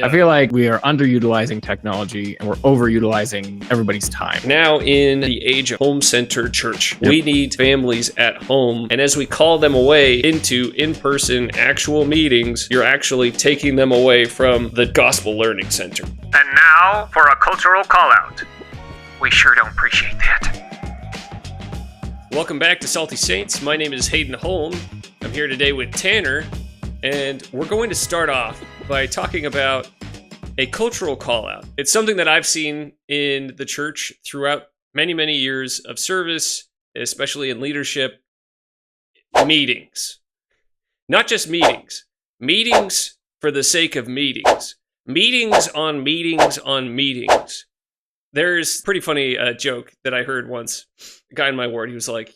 I feel like we are underutilizing technology and we're overutilizing everybody's time. Now, in the age of home-centered church, we need families at home. And as we call them away into in-person actual meetings, you're actually taking them away from the Gospel Learning Center. And now for a cultural call-out. We sure don't appreciate that. Welcome back to Salty Saints. My name is Hayden Holm. I'm here today with Tanner, and we're going to start off by talking about a cultural call-out. It's something that I've seen in the church throughout many, many years of service, especially in leadership. Meetings. Not just meetings. Meetings for the sake of meetings. Meetings on meetings on meetings. There's a pretty funny joke that I heard once. A guy in my ward, he was like,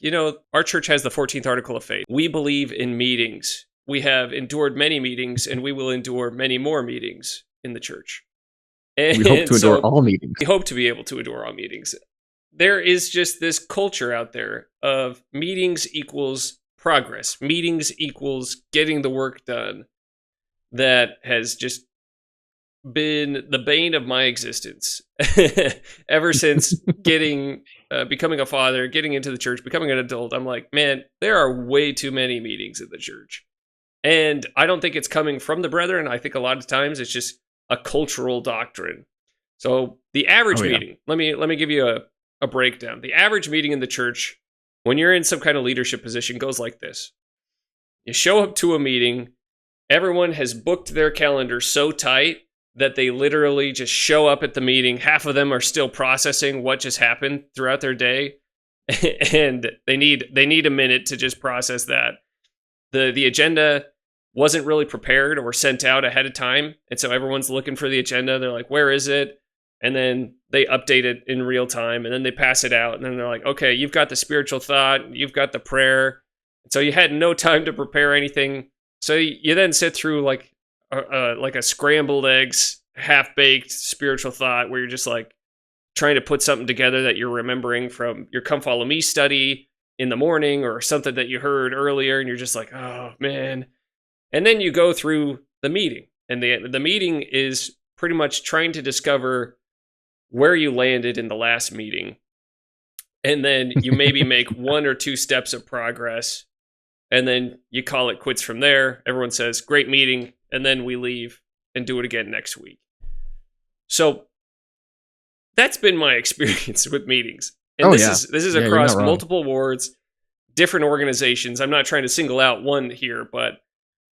our church has the 14th article of faith. We believe in meetings. We have endured many meetings, and we will endure many more meetings in the church. And we hope to endure all meetings. We hope to be able to endure all meetings. There is just this culture out there of meetings equals progress. Meetings equals getting the work done that has just been the bane of my existence ever since becoming a father, getting into the church, becoming an adult. I'm like, man, there are way too many meetings in the church. And I don't think it's coming from the brethren. I think a lot of times it's just a cultural doctrine. So the average meeting, let me give you a breakdown. The average meeting in the church, when you're in some kind of leadership position, goes like this. You show up to a meeting, everyone has booked their calendar so tight that they literally just show up at the meeting. Half of them are still processing what just happened throughout their day, and they need a minute to just process that. The agenda wasn't really prepared or sent out ahead of time, and so everyone's looking for the agenda. They're like, where is it? And then they update it in real time, and then they pass it out, and then they're like, okay, you've got the spiritual thought, you've got the prayer, so you had no time to prepare anything. So you then sit through like a scrambled eggs, half-baked spiritual thought where you're just like trying to put something together that you're remembering from your Come Follow Me study in the morning or something that you heard earlier, and you're just like, oh, man. And then you go through the meeting, and the meeting is pretty much trying to discover where you landed in the last meeting. And then you maybe make one or two steps of progress, and then you call it quits from there. Everyone says, great meeting, and then we leave and do it again next week. So that's been my experience with meetings. And this is across multiple wards, different organizations. I'm not trying to single out one here, but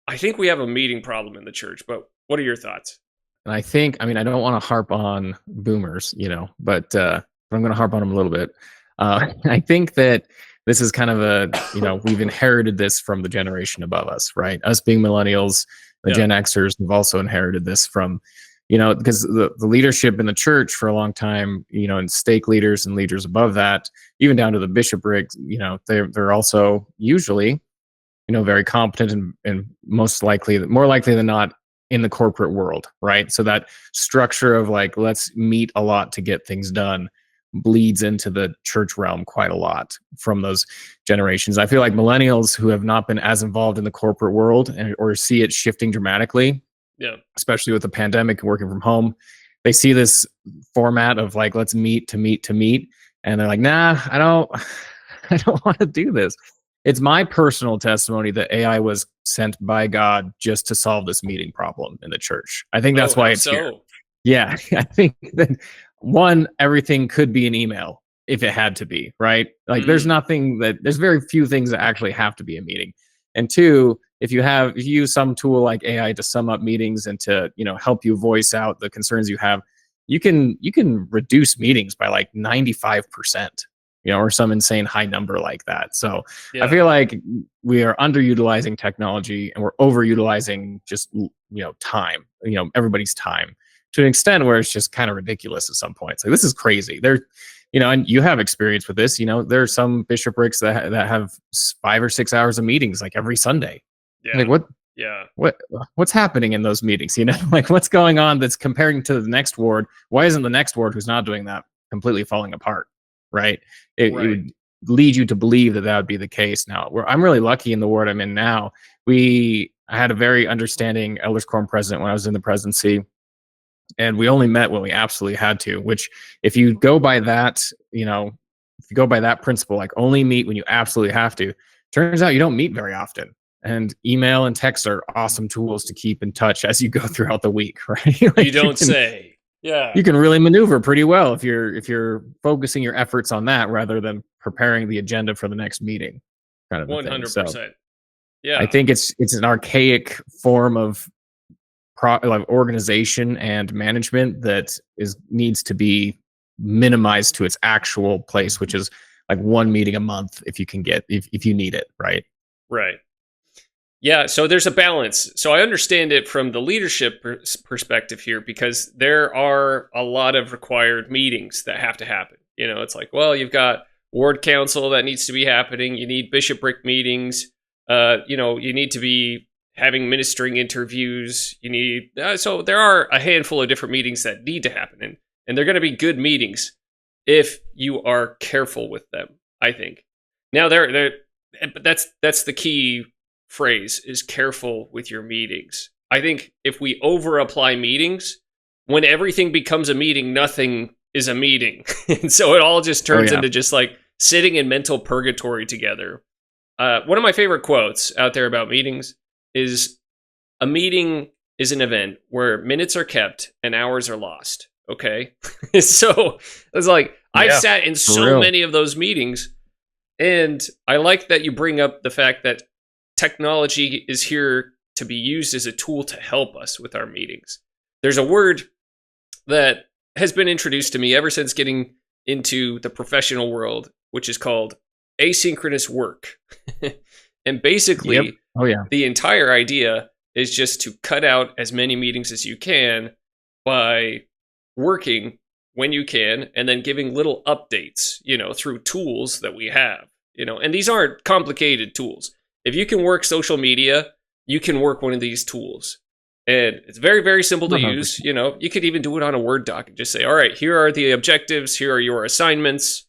I think we have a meeting problem in the church. But what are your thoughts? And I don't want to harp on boomers, but I'm going to harp on them a little bit. I think that this is kind of we've inherited this from the generation above us, right? Us being millennials, the Gen Xers have also inherited this from, because the leadership in the church for a long time, and stake leaders and leaders above that, even down to the bishopric, they're also usually, very competent and more likely than not in the corporate world, right? So that structure of like, let's meet a lot to get things done bleeds into the church realm quite a lot from those generations. I feel like millennials who have not been as involved in the corporate world or see it shifting dramatically, especially with the pandemic and working from home, they see this format of like, let's meet to meet to meet. And they're like, nah, I don't want to do this. It's my personal testimony that AI was sent by God just to solve this meeting problem in the church. I think that's why it's here. Yeah, I think that one, everything could be an email if it had to be, right? Like there's very few things that actually have to be a meeting. And two, if you use some tool like AI to sum up meetings and to, help you voice out the concerns you have, you can reduce meetings by like 95%, or some insane high number like that. So I feel like we are underutilizing technology and we're overutilizing just, time, everybody's time, to an extent where it's just kind of ridiculous at some points. Like, this is crazy. And you have experience with this, there are some bishoprics that have 5 or 6 hours of meetings like every Sunday. Yeah. Like what's happening in those meetings? Like what's going on that's comparing to the next ward? Why isn't the next ward who's not doing that completely falling apart? Right. It would lead you to believe that would be the case. Now, I'm really lucky in the ward I'm in now. I had a very understanding elders quorum president when I was in the presidency. and we only met when we absolutely had to. Which, if you go by that, if you go by that principle, like only meet when you absolutely have to, turns out you don't meet very often. And email and text are awesome tools to keep in touch as you go throughout the week, right? Like you don't say. Yeah. You can really maneuver pretty well if you're focusing your efforts on that rather than preparing the agenda for the next meeting, kind of a thing. So 100%. Yeah. I think it's an archaic form of like organization and management that needs to be minimized to its actual place, which is like one meeting a month if you can get if you need it, right? Right. Yeah, so there's a balance. So I understand it from the leadership perspective here, because there are a lot of required meetings that have to happen. It's like, well, you've got ward council that needs to be happening. You need bishopric meetings. You need to be having ministering interviews. You need so there are a handful of different meetings that need to happen, and they're going to be good meetings if you are careful with them, I think. Now but that's the key phrase, is careful with your meetings. I think if we over apply meetings, when everything becomes a meeting, nothing is a meeting. And so it all just turns into just like sitting in mental purgatory together. One of my favorite quotes out there about meetings is, a meeting is an event where minutes are kept and hours are lost. Okay. So it's like, I've sat in so many of those meetings, and I like that you bring up the fact that technology is here to be used as a tool to help us with our meetings. There's a word that has been introduced to me ever since getting into the professional world, which is called asynchronous work. And basically, the entire idea is just to cut out as many meetings as you can by working when you can, and then giving little updates, through tools that we have, and these aren't complicated tools. If you can work social media, you can work one of these tools. And it's very, very simple to use. You could even do it on a Word doc and just say, all right, here are the objectives. Here are your assignments.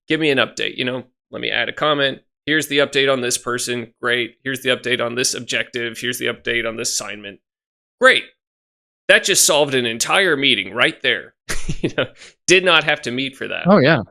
Give me an update. Let me add a comment. Here's the update on this person. Great. Here's the update on this objective. Here's the update on this assignment. Great. That just solved an entire meeting right there. Did not have to meet for that. Oh, yeah.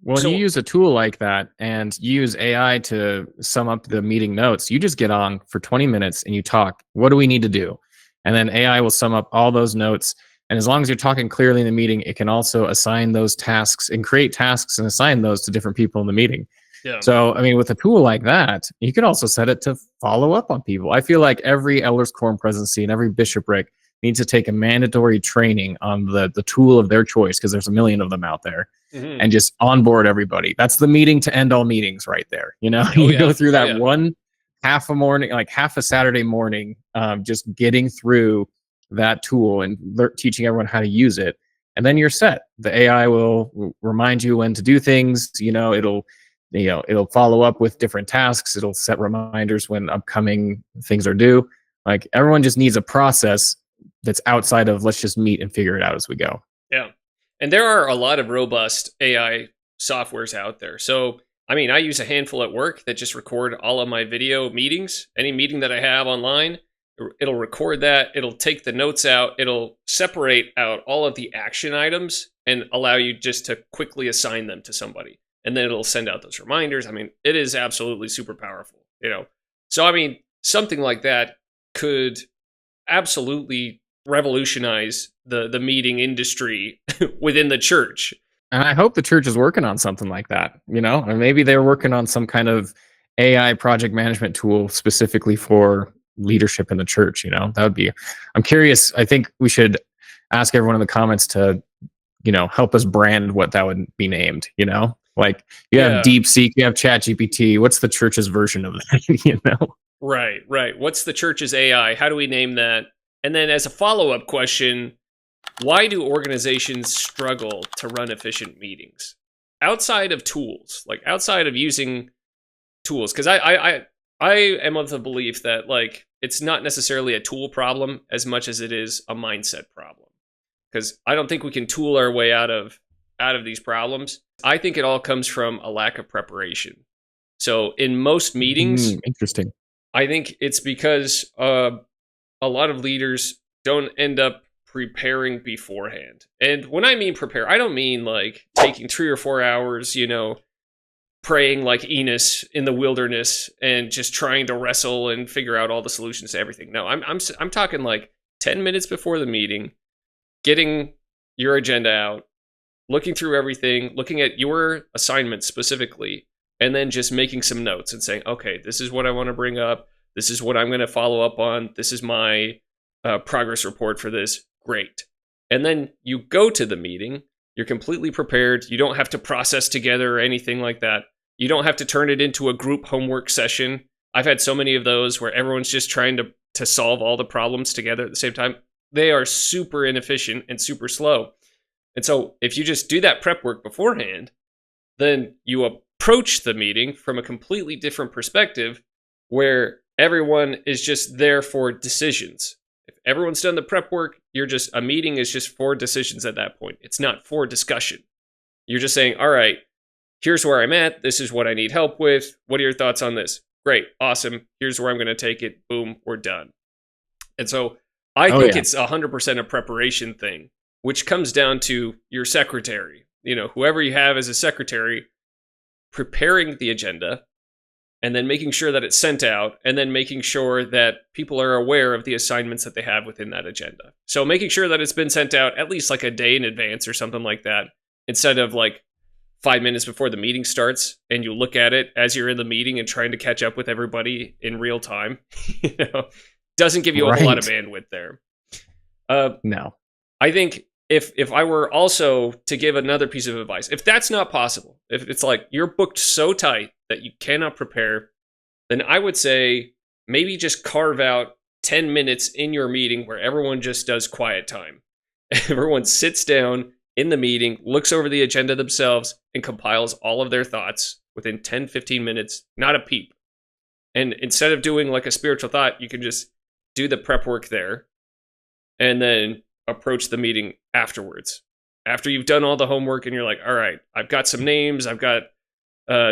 Well, you use a tool like that and you use AI to sum up the meeting notes. You just get on for 20 minutes and you talk. What do we need to do? And then AI will sum up all those notes. And as long as you're talking clearly in the meeting, it can also assign those tasks and create tasks and assign those to different people in the meeting. Yeah. So, with a tool like that, you could also set it to follow up on people. I feel like every elders quorum presidency and every bishopric needs to take a mandatory training on the tool of their choice, because there's a million of them out there, and just onboard everybody. That's the meeting to end all meetings right there. You go through that one half a Saturday morning, just getting through that tool and teaching everyone how to use it. And then you're set. The AI will remind you when to do things. It'll follow up with different tasks. It'll set reminders when upcoming things are due. Like, everyone just needs a process that's outside of let's just meet and figure it out as we go. Yeah. And there are a lot of robust AI softwares out there. So, I use a handful at work that just record all of my video meetings. Any meeting that I have online, it'll record that. It'll take the notes out. It'll separate out all of the action items and allow you just to quickly assign them to somebody. And then it'll send out those reminders. It is absolutely super powerful, So, something like that could absolutely revolutionize the meeting industry within the church. And I hope the church is working on something like that, and maybe they're working on some kind of AI project management tool specifically for leadership in the church. That would be, I'm curious. I think we should ask everyone in the comments to, help us brand what that would be named, like you have DeepSeek, you have ChatGPT. What's the church's version of that? Right. What's the church's AI? How do we name that? And then as a follow-up question, why do organizations struggle to run efficient meetings? Outside of tools, like outside of using tools, because I am of the belief that it's not necessarily a tool problem as much as it is a mindset problem. Because I don't think we can tool our way out of these problems. I think it all comes from a lack of preparation. So in most meetings, interesting. I think it's because a lot of leaders don't end up preparing beforehand. And when I mean prepare, I don't mean like taking 3 or 4 hours, praying like Enos in the wilderness and just trying to wrestle and figure out all the solutions to everything. No, I'm talking like 10 minutes before the meeting, getting your agenda out, looking through everything, looking at your assignment specifically, and then just making some notes and saying, okay, this is what I want to bring up. This is what I'm going to follow up on. This is my progress report for this. Great. And then you go to the meeting. You're completely prepared. You don't have to process together or anything like that. You don't have to turn it into a group homework session. I've had so many of those where everyone's just trying to solve all the problems together at the same time. They are super inefficient and super slow. And so if you just do that prep work beforehand, then you approach the meeting from a completely different perspective where everyone is just there for decisions. If everyone's done the prep work, a meeting is just for decisions at that point. It's not for discussion. You're just saying, all right, here's where I'm at. This is what I need help with. What are your thoughts on this? Great. Awesome. Here's where I'm going to take it. Boom. We're done. And so I think it's 100% a preparation thing, which comes down to your secretary, whoever you have as a secretary, preparing the agenda and then making sure that it's sent out and then making sure that people are aware of the assignments that they have within that agenda. So making sure that it's been sent out at least like a day in advance or something like that, instead of like 5 minutes before the meeting starts and you look at it as you're in the meeting and trying to catch up with everybody in real time. Doesn't give you a whole lot of bandwidth there. No. I think if I were also to give another piece of advice, if that's not possible, if it's like you're booked so tight that you cannot prepare, then I would say maybe just carve out 10 minutes in your meeting where everyone just does quiet time. Everyone sits down in the meeting, looks over the agenda themselves, and compiles all of their thoughts within 10, 15 minutes, not a peep. And instead of doing like a spiritual thought, you can just do the prep work there and then approach the meeting afterwards. After you've done all the homework and you're like, all right, I've got some names, I've got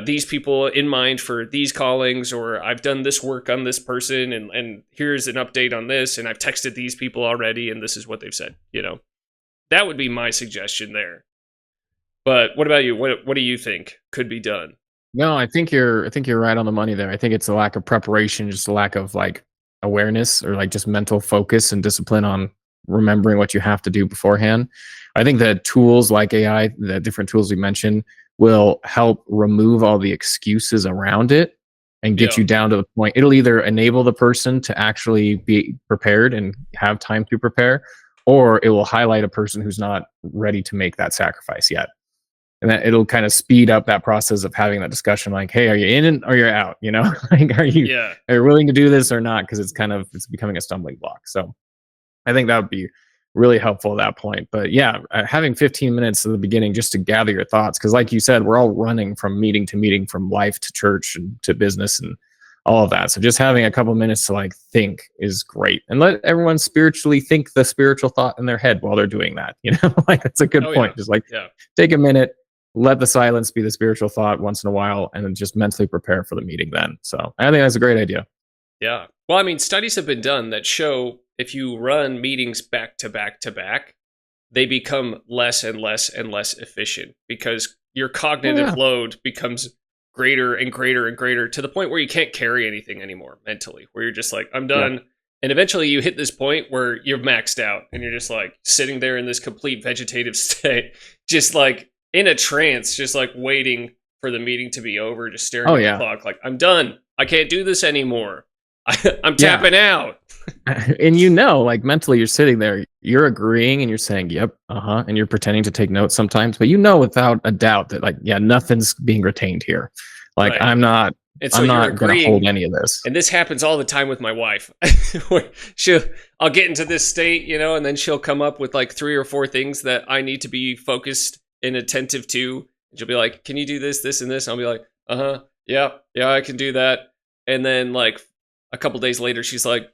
these people in mind for these callings, or I've done this work on this person, and here's an update on this, and I've texted these people already, and this is what they've said. That would be my suggestion there. But what about you? What do you think could be done? No, I think you're right on the money there. I think it's a lack of preparation, just a lack of like awareness or like just mental focus and discipline on remembering what you have to do beforehand. I think that tools like AI, the different tools we mentioned, will help remove all the excuses around it and get you down to the point. It'll either enable the person to actually be prepared and have time to prepare, or it will highlight a person who's not ready to make that sacrifice yet. And that it'll kind of speed up that process of having that discussion like, hey, are you in or you're out? Like, are you willing to do this or not? Because it's becoming a stumbling block. So I think that would be really helpful at that point. But yeah, having 15 minutes at the beginning just to gather your thoughts, because like you said, we're all running from meeting to meeting, from life to church and to business and all of that. So just having a couple minutes to like think is great, and let everyone spiritually think the spiritual thought in their head while they're doing that. Like that's a good point. Just like take a minute, let the silence be the spiritual thought once in a while, and then just mentally prepare for the meeting then. So I think that's a great idea. Yeah. Well, I mean, studies have been done that show if you run meetings back to back to back, they become less and less and less efficient because your cognitive load becomes greater and greater and greater to the point where you can't carry anything anymore mentally, where you're just like, I'm done. Yeah. And eventually you hit this point where you're maxed out and you're just like sitting there in this complete vegetative state, just like in a trance, just like waiting for the meeting to be over, just staring at the clock like, I'm done. I can't do this anymore. I'm tapping out. And like mentally you're sitting there, you're agreeing and you're saying, yep, and you're pretending to take notes sometimes, but without a doubt that like, nothing's being retained here. Like I'm not going to hold any of this. And this happens all the time with my wife. I'll get into this state, and then she'll come up with like 3 or 4 things that I need to be focused and attentive to. And she'll be like, can you do this, this, and this? And I'll be like, yeah, I can do that. And then like a couple days later, she's like,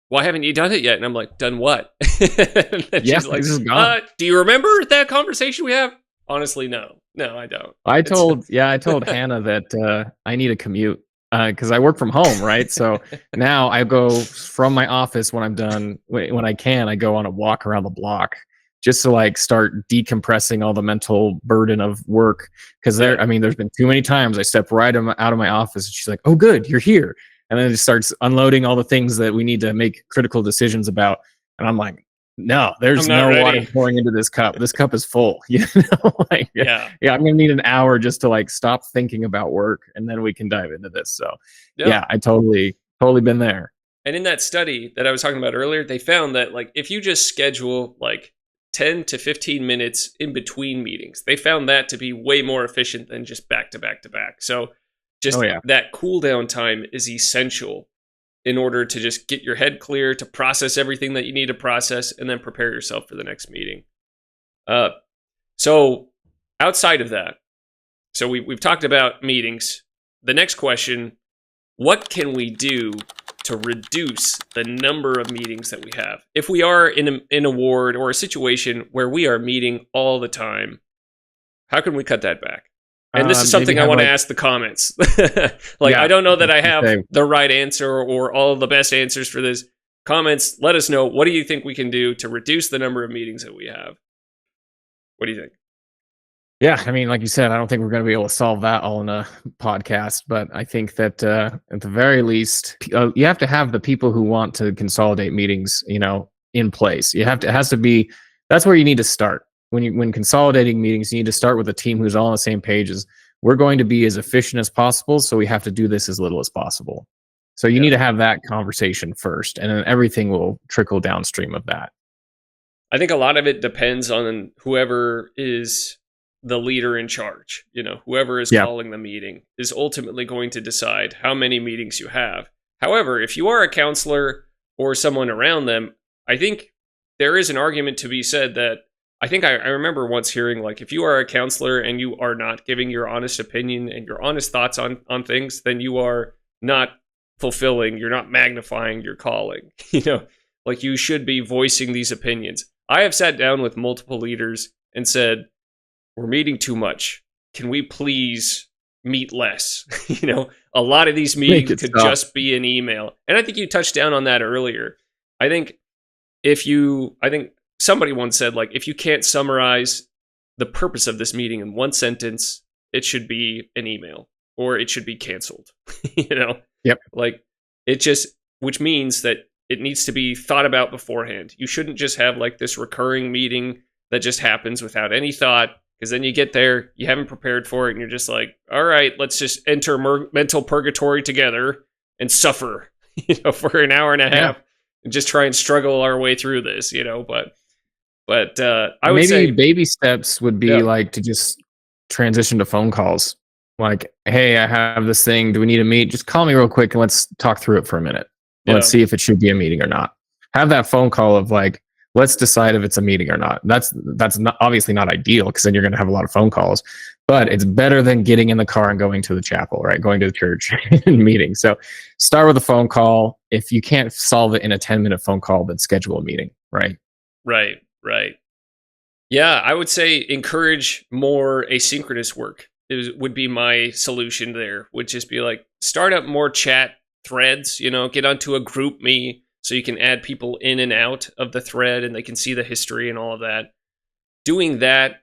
why haven't you done it yet? And I'm like, done what? She's like, this is gone. Do you remember that conversation we have? Honestly, no, I don't. I told Hannah that I need a commute. because I work from home, right? So now I go from my office when I'm done, when I can, I go on a walk around the block just to like start decompressing all the mental burden of work. Because Yeah. I mean, there's been too many times I step right out of my office and she's like, "Oh, good, you're here," and then it starts unloading all the things that we need to make critical decisions about, and I'm like, "No, I'm there's not no water ready. pouring into this cup. This cup is full." You know, like Yeah. yeah, I'm gonna need an hour just to like stop thinking about work, and then we can dive into this. So, Yep. yeah, I totally been there. And in that study that I was talking about earlier, they found that like if you just schedule like 10 to 15 minutes in between meetings, they found that to be way more efficient than just back to back to back. So Oh just yeah, that cool down time is essential in order to just get your head clear, to process everything that you need to process, and then prepare yourself for the next meeting. Uh, so outside of that, so we've talked about meetings. The next question: what can we do to reduce the number of meetings that we have? If we are in a ward or a situation where we are meeting all the time, how can we cut that back? And this is maybe something I have want to like ask the comments. Like, yeah. I don't know that I I have say, the right answer or all of the best answers for this. Comments, let us know. What do you think we can do to reduce the number of meetings that we have? What do you think? yeah, I mean, like you said, I don't think we're going to be able to solve that all in a podcast, but I think that at the very least, you have to have the people who want to consolidate meetings, in place. You have to. It has to be. That's where you need to start when consolidating meetings. You need to start with a team who's all on the same page. As we're going to be as efficient as possible, so we have to do this as little as possible. So you need Yeah. to have that conversation first, and then everything will trickle downstream of that. I think a lot of it depends on whoever is the leader in charge. Whoever is Yeah. calling the meeting is ultimately going to decide how many meetings you have. However, if you are a counselor or someone around them, I think there is an argument to be said that I think I remember once hearing, like, if you are a counselor and you are not giving your honest opinion and your honest thoughts on things, then you are not fulfilling, you're not magnifying your calling. Like, you should be voicing these opinions. I have sat down with multiple leaders and said, we're meeting too much. Can we please meet less? A lot of these meetings could stop. just be an email. And I think you touched down on that earlier. I think somebody once said, like, if you can't summarize the purpose of this meeting in one sentence, it should be an email or it should be canceled. Yep. Like, which means that it needs to be thought about beforehand. You shouldn't just have like this recurring meeting that just happens without any thought, because then you get there, you haven't prepared for it, and you're just like, all right, let's just enter mental purgatory together and suffer, for an hour and a half, and just try and struggle our way through this, But I would Maybe say baby steps would be Yeah. like to just transition to phone calls. Like, hey, I have this thing. Do we need to meet? Just call me real quick and let's talk through it for a minute. Let's Yeah. see if it should be a meeting or not. Have that phone call of like, let's decide if it's a meeting or not. That's not, obviously not ideal, because then you're going to have a lot of phone calls. But it's better than getting in the car and going to the chapel, right? Going to the church and meeting. So start with a phone call. If you can't solve it in a 10-minute phone call, then schedule a meeting, right? Right. Yeah, I would say encourage more asynchronous work. Would be my solution there. Would just be like, start up more chat threads, get onto a group me so you can add people in and out of the thread and they can see the history and all of that. Doing that,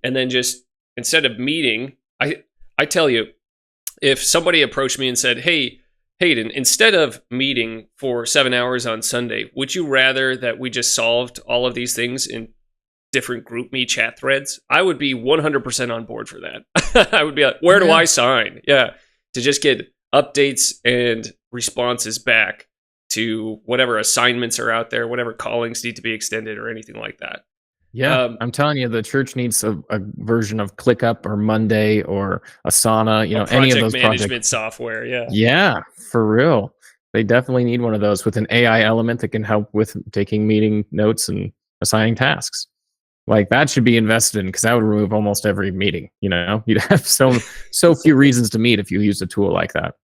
and then just instead of meeting, I tell you, if somebody approached me and said, hey, Hayden, instead of meeting for 7 hours on Sunday, would you rather that we just solved all of these things in different group me chat threads? I would be 100% on board for that. I would be like, where do I sign? Yeah. To just get updates and responses back to whatever assignments are out there, whatever callings need to be extended or anything like that. Yeah, I'm telling you, the church needs a version of ClickUp or Monday or Asana, any of those management projects. software. Yeah. Yeah, for real. They definitely need one of those with an AI element that can help with taking meeting notes and assigning tasks. Like, that should be invested in, because that would remove almost every meeting. You'd have so few reasons to meet if you used a tool like that.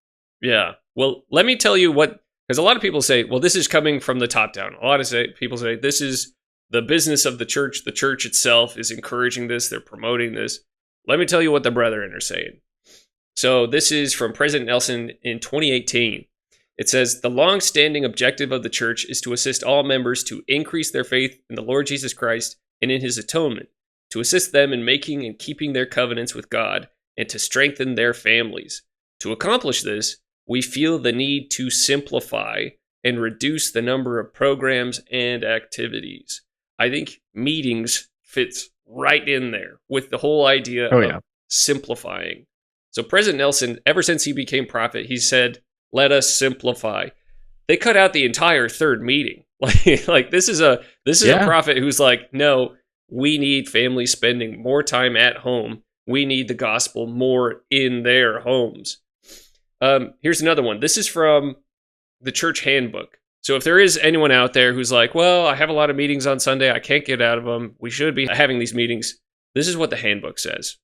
Yeah. Well, let me tell you because a lot of people say, well, this is coming from the top down. A lot of people say this is the business of the church. The church itself is encouraging this. They're promoting this. Let me tell you what the brethren are saying. So this is from President Nelson in 2018. It says, the long-standing objective of the church is to assist all members to increase their faith in the Lord Jesus Christ and in his atonement, to assist them in making and keeping their covenants with God, and to strengthen their families. To accomplish this, we feel the need to simplify and reduce the number of programs and activities. I think meetings fits right in there with the whole idea of simplifying. So President Nelson, ever since he became prophet, he said, let us simplify. They cut out the entire third meeting. Like this is a prophet who's like, no, we need families spending more time at home. We need the gospel more in their homes. Here's another one. This is from the church handbook. So if there is anyone out there who's like, well, I have a lot of meetings on Sunday, I can't get out of them, we should be having these meetings, this is what the handbook says.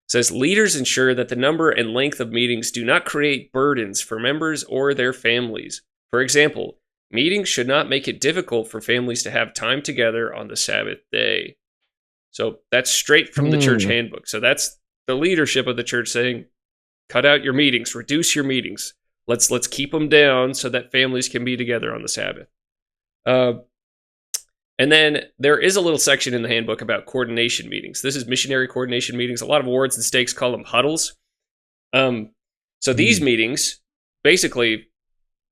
It says, leaders ensure that the number and length of meetings do not create burdens for members or their families. For example, meetings should not make it difficult for families to have time together on the Sabbath day. So that's straight from the church handbook. So that's the leadership of the church saying, cut out your meetings, reduce your meetings. Let's keep them down so that families can be together on the Sabbath. And then there is a little section in the handbook about coordination meetings. This is missionary coordination meetings. A lot of wards and stakes call them huddles. So these meetings, basically,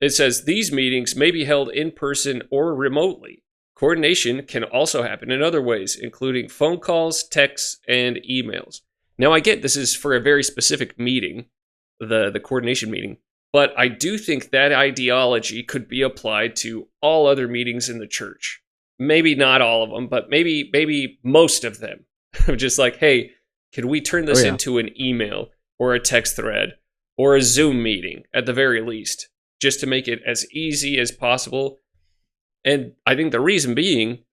it says these meetings may be held in person or remotely. Coordination can also happen in other ways, including phone calls, texts, and emails. Now, I get this is for a very specific meeting, the coordination meeting, but I do think that ideology could be applied to all other meetings in the church. Maybe not all of them, but maybe most of them. Just like, hey, can we turn this into an email or a text thread or a Zoom meeting at the very least, just to make it as easy as possible? And I think the reason being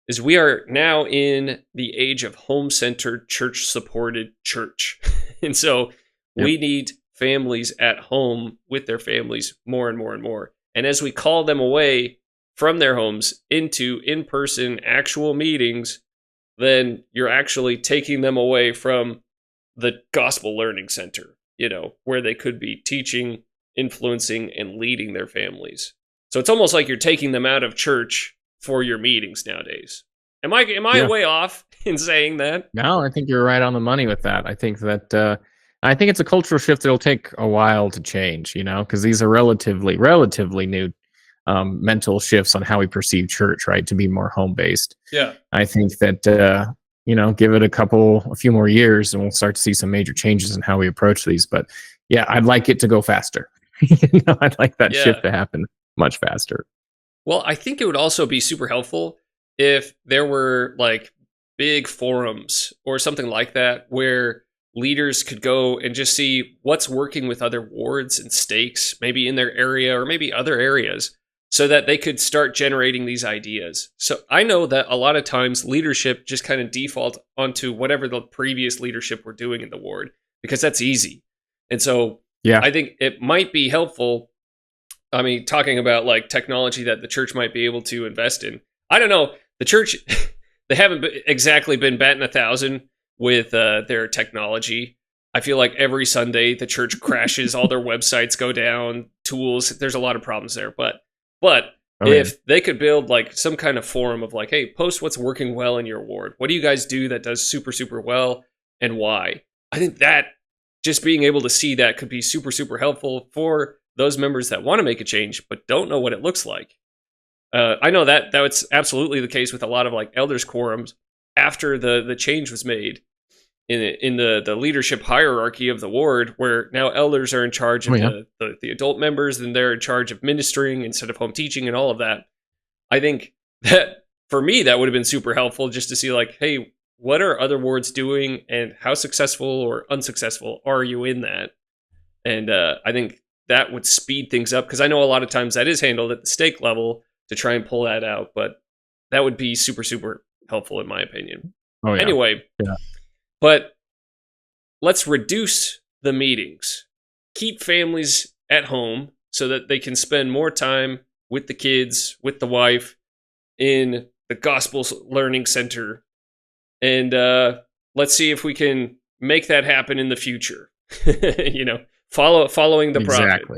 is we are now in the age of home-centered, church-supported church. And so we need families at home with their families more and more and more. And as we call them away from their homes into in-person actual meetings, then you're actually taking them away from the gospel learning center, where they could be teaching, influencing, and leading their families. So it's almost like you're taking them out of church for your meetings nowadays. Am I way off in saying that? No, I think you're right on the money with that. I think that I think it's a cultural shift that'll take a while to change, because these are relatively new mental shifts on how we perceive church, right? To be more home-based. Yeah. I think that, give it a few more years and we'll start to see some major changes in how we approach these. But yeah, I'd like it to go faster. I'd like that shift to happen much faster. Well, I think it would also be super helpful if there were like big forums or something like that where leaders could go and just see what's working with other wards and stakes, maybe in their area or maybe other areas, so that they could start generating these ideas. So I know that a lot of times leadership just kind of default onto whatever the previous leadership were doing in the ward, because that's easy. And so I think it might be helpful. I mean, talking about like technology that the church might be able to invest in. I don't know. The church, they haven't exactly been batting 1,000 with their technology. I feel like every Sunday the church crashes, all their websites go down, tools. There's a lot of problems there. But if they could build like some kind of forum of like, hey, post what's working well in your ward. What do you guys do that does super, super well and why? I think that just being able to see that could be super, super helpful for those members that want to make a change but don't know what it looks like. I know that was absolutely the case with a lot of like elders quorums after the change was made in the leadership hierarchy of the ward, where now elders are in charge of the adult members, and they're in charge of ministering instead of home teaching and all of that. I think that for me, that would have been super helpful just to see like, hey, what are other wards doing and how successful or unsuccessful are you in that? And I think that would speed things up, because I know a lot of times that is handled at the stake level to try and pull that out, but that would be super, super helpful in my opinion. Anyway, but let's reduce the meetings. Keep families at home so that they can spend more time with the kids, with the wife, in the Gospel Learning Center. And let's see if we can make that happen in the future. You know, following the profit. Exactly.